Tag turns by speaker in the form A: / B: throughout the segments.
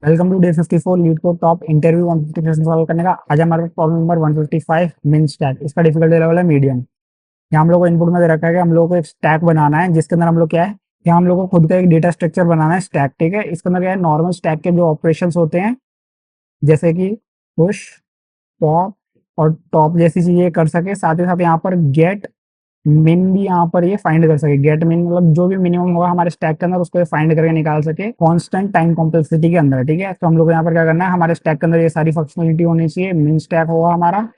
A: Welcome to day 54 lead को top interview 150 question solve करने का। आज हमारे पास प्रॉब्लम नंबर 155 मिन स्टैक। इसका डिफिकल्टी लेवल है मीडियम। यहाँ हम लोग को इनपुट में दे रखा है कि हम लोग को एक स्टैक बनाना है जिसके अंदर हम लोग क्या है, यहाँ हम लोग को खुद का एक डेटा स्ट्रक्चर बनाना है स्टैक। ठीक है, इसके अंदर क्या है, नॉर्मल स्टैक के जो ऑपरेशंस होते हैं जैसे कि पुश, पॉप और टॉप जैसी चीजें कर सके, साथ ही साथ यहाँ पर गेट मिन भी यहाँ पर ये फाइंड कर सके। गेट मिन मतलब जो भी मिनिमम होगा हमारे स्टैक के अंदर उसको ये फाइंड करके निकाल सके कांस्टेंट टाइम कॉम्प्लेक्सिटी के अंदर। ठीक है, तो हम लोग यहाँ पर क्या करना है, हमारे स्टैक के अंदर ये सारी फंक्शनलिटी होनी चाहिए। मिन स्टैक होगा हमारा,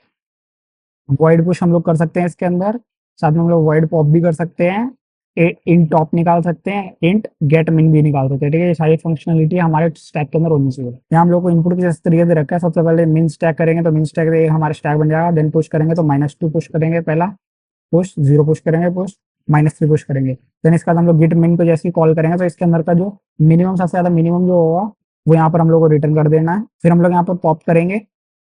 A: वॉइड पुश हम लोग कर सकते हैं इसके अंदर, साथ में हम लोग वॉइड पॉप भी कर सकते हैं, इंट टॉप निकाल सकते हैं, इंट गेट मिन भी निकाल सकते हैं। ठीक है, ये सारी फंक्शनलिटी हमारे स्टैक के अंदर होनी चाहिए। यहाँ हम लोग को इनपुट किस तरीके से रखा है, सबसे पहले मिन स्टैक करेंगे तो मिन स्टैक हमारा स्टैक बन जाएगा। देन पुश करेंगे तो -2 पुश करेंगे, पहला पुश, 0 पुश करेंगे, पुश -3 पुश करेंगे। देन इसके बाद हम लोग गिट मिन को जैसे ही कॉल करेंगे तो इसके अंदर का जो मिनिमम, सबसे ज्यादा मिनिमम जो होगा वो यहाँ पर हम लोग को रिटर्न कर देना है। फिर हम लोग यहाँ पर पॉप करेंगे,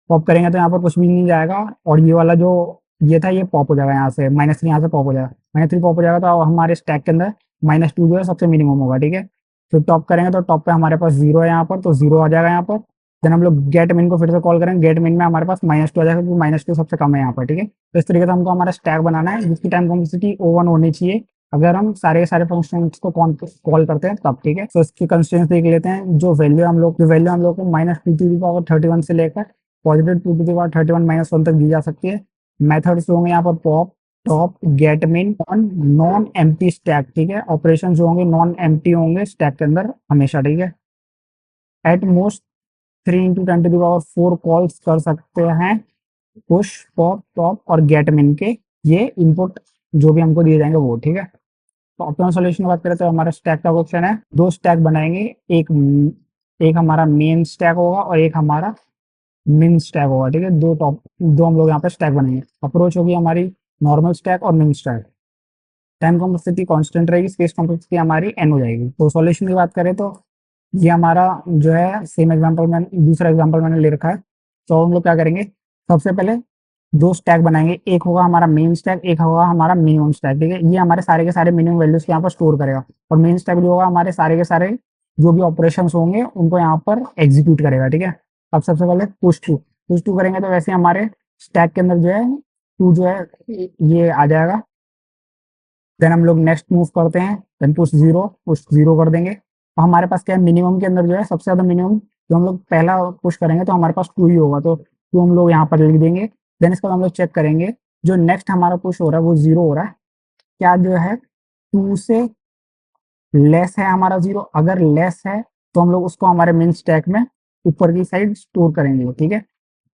A: पॉप करेंगे तो यहाँ पर कुछ भी नहीं जाएगा, और ये वाला जो ये था ये पॉप हो जाएगा, यहाँ से -3 यहाँ से पॉप हो जाएगा, -3 पॉप हो जाएगा तो हमारे स्टैक के अंदर -2 जो है सबसे मिनिमम होगा। ठीक है, फिर टॉप करेंगे तो टॉप पे हमारे पास 0 है यहाँ पर, तो 0 आ जाएगा यहाँ पर। देन हम लोग गेट मिन को फिर से कॉल करेंगे, गेट मिन में हमारे पास -2 आ जाएगा क्योंकि -2 सबसे कम है यहाँ पर। ठीक है, तो इस तरीके से हमको हमारा स्टैक बनाना है जिसकी टाइम कॉम्प्लेक्सिटी O1 होनी चाहिए अगर हम सारे के सारे फंक्शंस को कॉल करते हैं तब। ठीक है, तो इसकी कंस्ट्रेंट्स देख लेते हैं। जो वैल्यू हम लोग को -2 to the power 31 से लेकर +2 to the power 31 - 1 तक दी जा सकती है। मेथड्स होंगे यहाँ पर पॉप, टॉप, गेट मिन ऑन नॉन एम्प्टी स्टैक। ठीक है, ऑपरेशन जो होंगे नॉन एम्प्टी होंगे स्टैक के अंदर हमेशा। ठीक है, एट मोस्ट 3 × 10⁴ कॉल्स कर सकते हैं पुश, पॉप, टॉप और गेट मिन के, ये इनपुट जो भी हमको दिए जाएंगे वो। ठीक है, तो ऑप्टिमल सॉल्यूशन की बात करें तो हमारा स्टैक का क्वेश्चन है, दो स्टैक बनाएंगे, एक एक हमारा मेन स्टैक होगा और एक हमारा मिन स्टैक होगा। ठीक है, दो हम लोग यहाँ पे स्टैक बनाएंगे। अप्रोच होगी हमारी नॉर्मल स्टैक और मिन स्टैक। टाइम कॉम्प्लेक्सिटी कांस्टेंट रहेगी, स्पेस कॉम्प्लेक्सिटी हमारी n हो जाएगी। तो सॉल्यूशन की बात करें तो ये हमारा जो है सेम एग्जांपल में दूसरा एग्जांपल मैंने ले रखा है। तो हम लोग क्या करेंगे, सबसे पहले दो स्टैक बनाएंगे, एक होगा हमारा मेन स्टैक, एक होगा हमारा मिनिमम स्टैक। ठीक है, ये हमारे सारे के सारे मिनिमम वैल्यूज यहाँ पर स्टोर करेगा, और मेन स्टैक जो होगा हमारे सारे के सारे जो भी ऑपरेशन होंगे उनको यहाँ पर एग्जीक्यूट करेगा। ठीक है, अब सबसे पहले पुश टू करेंगे तो वैसे हमारे स्टैक के अंदर जो है टू जो है ये आ जाएगा। देन हम लोग नेक्स्ट मूव करते हैं, देन पुश 0 कर देंगे। तो हमारे पास क्या है, मिनिमम के अंदर जो है सबसे ज्यादा मिनिमम जो हम लोग पहला पुश करेंगे तो हमारे पास 2 ही होगा, तो 2 हम लोग यहाँ पर लिख देंगे। देन इसके बाद हम लोग चेक करेंगे जो नेक्स्ट हमारा पुश हो रहा है वो 0 हो रहा है, क्या जो है 2 से लेस है हमारा 0। अगर लेस है तो हम लोग उसको हमारे मेन स्टैक में ऊपर की साइड स्टोर करेंगे। ठीक है,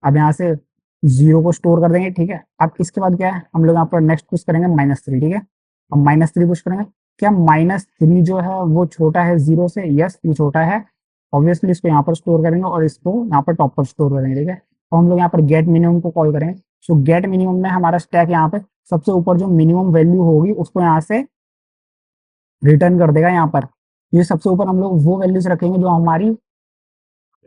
A: अब यहाँ से 0 को स्टोर कर देंगे। ठीक है, अब इसके बाद क्या है, हम लोग यहाँ पर नेक्स्ट पुश करेंगे -3। ठीक है, अब -3 पुश करेंगे, क्या -3 जो है वो छोटा है 0 से? यस, ये छोटा है। ऑब्वियसली इसको यहाँ पर स्टोर करेंगे और इसको यहाँ पर टॉप पर स्टोर करेंगे। ठीक है, तो हम लोग यहाँ पर गेट मिनिमम को कॉल करेंगे। सो गेट मिनिमम में हमारा स्टैक यहाँ पे सबसे ऊपर जो मिनिमम वैल्यू होगी उसको यहाँ से रिटर्न कर देगा। यहाँ पर ये सबसे ऊपर हम लोग वो वैल्यूज रखेंगे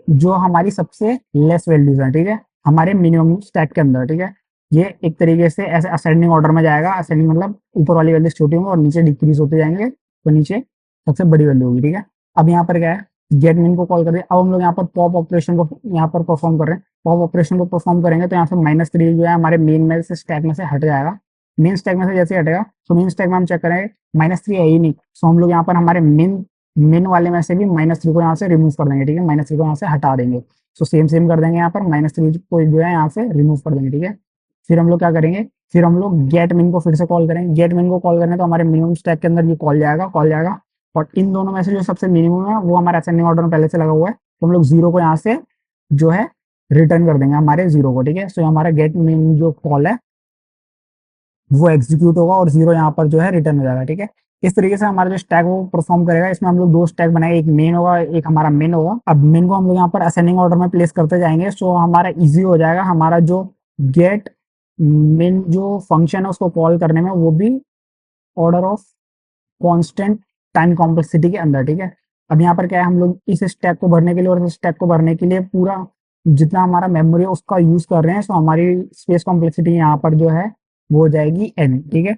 A: जो हमारी सबसे लेस वैल्यूज है। ठीक है, हमारे मिनिमम स्टैक के अंदर। ठीक है, ये एक तरीके से ऐसे असेंडिंग ऑर्डर में जाएगा। असेंडिंग मतलब ऊपर वाली वैल्यूज छोटी होंगी और नीचे डिक्रीज होते जाएंगे, तो नीचे सबसे बड़ी वैल्यू होगी। ठीक है, अब यहाँ पर क्या है, गेट मिन को कॉल कर दिया। अब हम लोग यहाँ पर पॉप ऑपरेशन को यहाँ पर परफॉर्म कर रहे हैं। पॉप ऑपरेशन को परफॉर्म करेंगे तो यहाँ से -3 जो है हमारे मेन में से स्टैक में से हट जाएगा। मेन स्टैक में से जैसे हटेगा तो मेन स्टैक में हम चेक करेंगे -3 है ही नहीं, सो हम लोग यहाँ पर हमारे मेन मेन वाले में से भी -3 को यहाँ से रिमूव कर देंगे। ठीक है, -3 को यहाँ से हटा देंगे। सो सेम सेम कर देंगे, यहाँ पर -3 को जो है यहाँ से रिमूव कर देंगे। ठीक है, फिर हम लोग क्या करेंगे, फिर हम लोग गेट मिन को फिर से कॉल करेंगे। गेट मिन को कॉल करेंगे तो हमारे मिनिमम स्टैक के अंदर ये कॉल जाएगा, और इन दोनों में से जो सबसे मिनिमम है वो हमारा असेंडिंग ऑर्डर में पहले से लगा हुआ है, तो हम लोग 0 को यहाँ से जो है रिटर्न कर देंगे हमारे 0 को। ठीक है, सो हमारा गेट मिन जो कॉल है वो एग्जीक्यूट होगा और 0 यहाँ पर जो है रिटर्न हो जाएगा। ठीक है, इस तरीके से हमारा जो स्टैक वो परफॉर्म करेगा। इसमें हम लोग दो स्टैक बनाएंगे, एक मेन होगा एक हमारा मेन होगा। अब मेन को हम लोग यहाँ पर असेंडिंग ऑर्डर में प्लेस करते जाएंगे, सो हमारा इजी हो जाएगा हमारा जो गेट मेन जो फंक्शन है उसको कॉल करने में, वो भी order of constant time complexity के अंदर। ठीक है, अब यहाँ पर क्या है, हम लोग इस स्टैक को भरने के लिए और इस स्टैक को भरने के लिए पूरा जितना हमारा मेमोरी है उसका यूज कर रहे हैं, सो हमारी स्पेस कॉम्प्लेक्सिटी यहाँ पर जो है वो हो जाएगी n। ठीक है,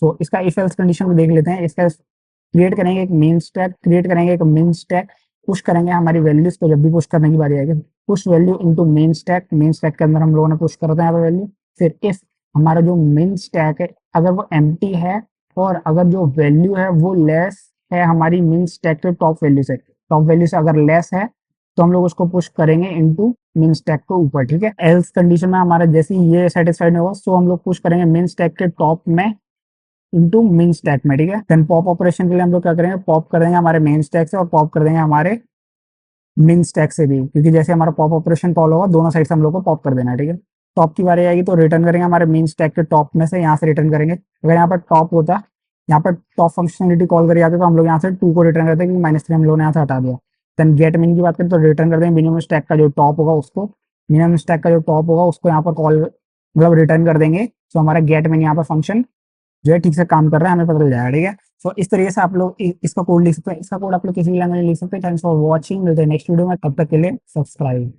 A: सो इसका इफ एल्स कंडीशन को देख लेते हैं। इसका क्रिएट करेंगे एक मेन स्टैक, क्रिएट करेंगे एक मिन स्टैक, पुश करेंगे हमारी वैल्यूज को, जब भी पुश करने की बारी आएगी, push value into main stack के अंदर हम लोगों ने पुश कर दिया यहाँ पे वैल्यू। फिर इफ हमारा जो मेन स्टैक है अगर वो एम्प्टी है और अगर जो वैल्यू है वो लेस है हमारी मेन स्टैक के टॉप वैल्यू से, टॉप वैल्यू से अगर लेस है तो हम लोग उसको पुश करेंगे इनटू मेन स्टैक के ऊपर, ठीक है। एल्स कंडीशन में हमारा जैसे ही ये सेटिस्फाइड नहीं होगा तो हम लोग पुश करेंगे मेन स्टैक के टॉप में इनटू मेन स्टैक में, ठीक है। देन पॉप ऑपरेशन के लिए हम लोग क्या करेंगे, पॉप कर देंगे हमारे मेन स्टैक से और पॉप कर देंगे हमारे मेन स्टैक से भी, क्योंकि जैसे हमारा पॉप ऑपरेशन कॉल होगा दोनों साइड से हम लोग को पॉप कर देना है, ठीक है। टॉप की बारी आएगी तो रिटर्न करेंगे हमारे मेन स्टैक के टॉप में से, यहाँ से रिटर्न करेंगे। अगर यहाँ पर टॉप होता, यहाँ पर टॉप फंक्शनलिटी कॉल करी जाती तो हम लोग यहाँ से 2 को रिटर्न करते हैं, क्योंकि -3 हम लोगों ने यहाँ से हटा दिया। देन गेट मिन की बात करें तो रिटर्न कर देंगे मिनिमम स्टैक का जो टॉप होगा उसको, मिनिमम स्टैक का जो टॉप होगा उसको यहाँ पर कॉल मतलब रिटर्न कर देंगे। तो हमारा गेट मिन यहाँ पर फंक्शन जो है ठीक से काम कर रहा है, हमें पता चल जाएगा, ठीक है। सो इस तरीके से आप लोग इसका कोड लिख सकते हैं, इसका कोड आप लोग किसी भी लैंग्वेज में लिख सकते हैं। थैंक्स फॉर वॉचिंग, मिलते हैं नेक्स्ट वीडियो में, तब तक के लिए सब्सक्राइब।